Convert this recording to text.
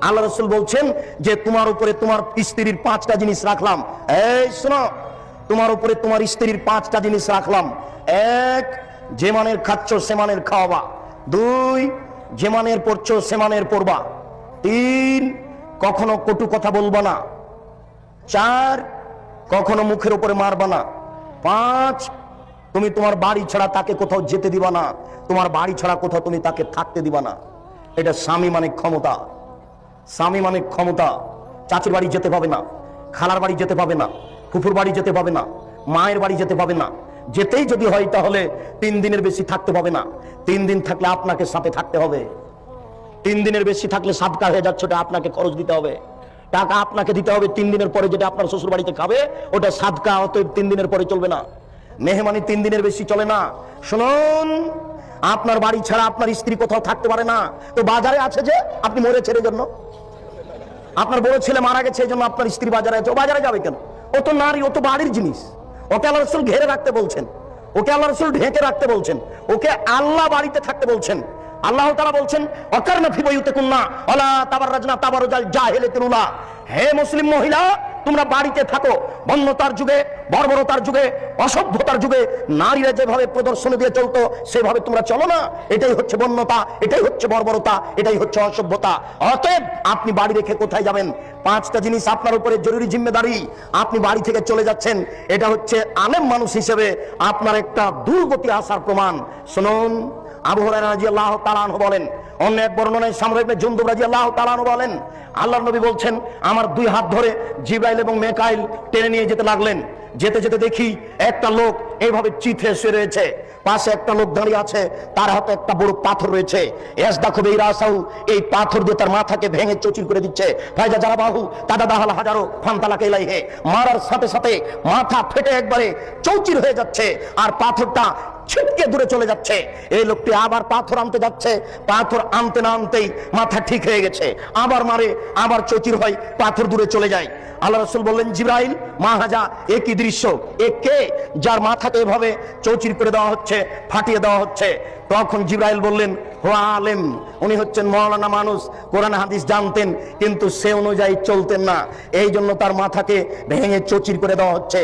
আল্লাহ রাসূল বলছেন যে তোমার উপরে তোমার স্ত্রীর 5টা জিনিস রাখলাম। এই শোনো, তোমার উপরে তোমার স্ত্রীর 5টা জিনিস রাখলাম। 1, যে মানের খাচ্ছ সে মানের খাওয়াবা। 2, যে মানের পড়ছো সে মানের পড়বা। 3, কখনো কটু কথা বলবা না। 4, কখনো মুখের উপরে মারবা না। 5, তুমি তোমার বাড়ি ছাড়া তাকে কোথাও যেতে দিবা না, তোমার বাড়ি ছাড়া কোথাও তুমি তাকে থাকতে দিবা না। এটা স্বামী মানে ক্ষমতা। স্বামী মানে ক্ষমতা। চাচির বাড়ি যেতে পাবে না, খালার বাড়ি যেতে পাবে না, ফুফুর বাড়ি যেতে পাবে না, মায়ের বাড়ি যেতে পাবে না। যেতেই যদি হয় তাহলে 3 দিনের বেশি থাকতে পাবে না। 3 দিন থাকলে আপনাকে সাথে থাকতে হবে। 3 দিনের বেশি থাকলে সাদকা হয়ে যাচ্ছে, ওটা আপনাকে খরচ দিতে হবে, টাকা আপনাকে দিতে হবে। 3 দিনের পরে যেটা আপনার শ্বশুর বাড়িতে খাবে ওটা সাদকা, অতএব 3 দিনের পরে চলবে না। মেহমানি 3 দিনের বেশি চলে না। শুনুন, আপনার বাড়ি ছাড়া আপনার স্ত্রী কোথাও থাকতে পারে না। তো বাজারে আছে যে আপনি মরেছেন এর জন্য, আপনার বড় ছেলে মারা গেছে এই জন্য আপনার স্ত্রী বাজারে আছে। ও বাজারে যাবে কেন? ও তো নারী, ও তো বাড়ির জিনিস। ওকে আল্লাহ রাসূল ঘেরে রাখতে বলছেন, ওকে আল্লাহ রাসূল ঢেকে রাখতে বলছেন, ওকে আল্লাহ বাড়িতে থাকতে বলছেন। আল্লাহ তাআলা বলছেন ওয়াকারনা ফি বুয়ুতিকুন্না ওয়ালা তাবাররাজনা তাবারুজাল জাহিলিয়াতিল উলা। হে মুসলিম মহিলা, তোমরা বাড়িতে থাকো। বন্যতার যুগে, বর্বরতার যুগে, অসভ্যতার যুগে নারীরা যেভাবে প্রদর্শনী দিয়ে চলতো সেভাবে তোমরা চলো না। এটাই হচ্ছে বন্যতা, এটাই হচ্ছে বর্বরতা, এটাই হচ্ছে অসভ্যতা। অতএব আপনি বাড়ি রেখে কোথায় যাবেন? 5টা জিনিস আপনার উপরে জরুরি জিম্মেদারি। আপনি বাড়ি থেকে চলে যাচ্ছেন, এটা হচ্ছে আলেম মানুষ হিসেবে আপনার একটা দুর্গতি আসার প্রমাণ। শুনুন, আবু হুরায়রা রাদিয়াল্লাহু তাআলা আনহু বলেন, অন্য এক বর্ণনায় সামরা ইবনে জুনদুব রাদিয়াল্লাহু তাআলা আনহু বলেন, আল্লাহর নবী বলছেন আমার 2 হাত ধরে জিবরাইল এবং মিকাইল টেনে নিয়ে যেতে লাগলেন। যেতে যেতে দেখি একটা লোক এইভাবে চিথে শুয়ে রয়েছে, পাশে একটা লোক দাঁড়িয়ে আছে, তার হাতে একটা বড় পাথর রয়েছে। ইয়াসদাখু বিরাসাহু, এই পাথর দিয়ে তার মাথাকে ভেঙে চৌচির করে দিচ্ছে। ফায়জা জারাবাহু তাদাদাহাল হাজারো ফান্তালাকা ইলাইহি, মারার সাথে সাথে মাথা ফেটে একবারে চৌচির হয়ে যাচ্ছে আর পাথরটা ছিটকে দূরে চলে যাচ্ছে। এই লোকটি আবার পাথর আনতে যাচ্ছে, পাথর আনতে না আনতেই মাথা ঠিক হয়ে গেছে, আবার মারে, আবার চৌচির হয়, পাথর দূরে চলে যায়। আল্লাহ রাসূল বললেন, জিবরাইল মা হাজা, এ কি দৃশ্য? এ কে যার মাথাকে এভাবে চৌচির করে দেওয়া হচ্ছে, ফাটিয়ে দেওয়া হচ্ছে? তখন জিবরাইল বললেন, হুয়া আলেম, উনি হচ্ছেন মাওলানা মানুষ, কোরআন হাদিস জানতেন কিন্তু সে অনুযায়ী চলতেন না, এই জন্য তার মাথাকে ভেঙে চৌচির করে দেওয়া হচ্ছে।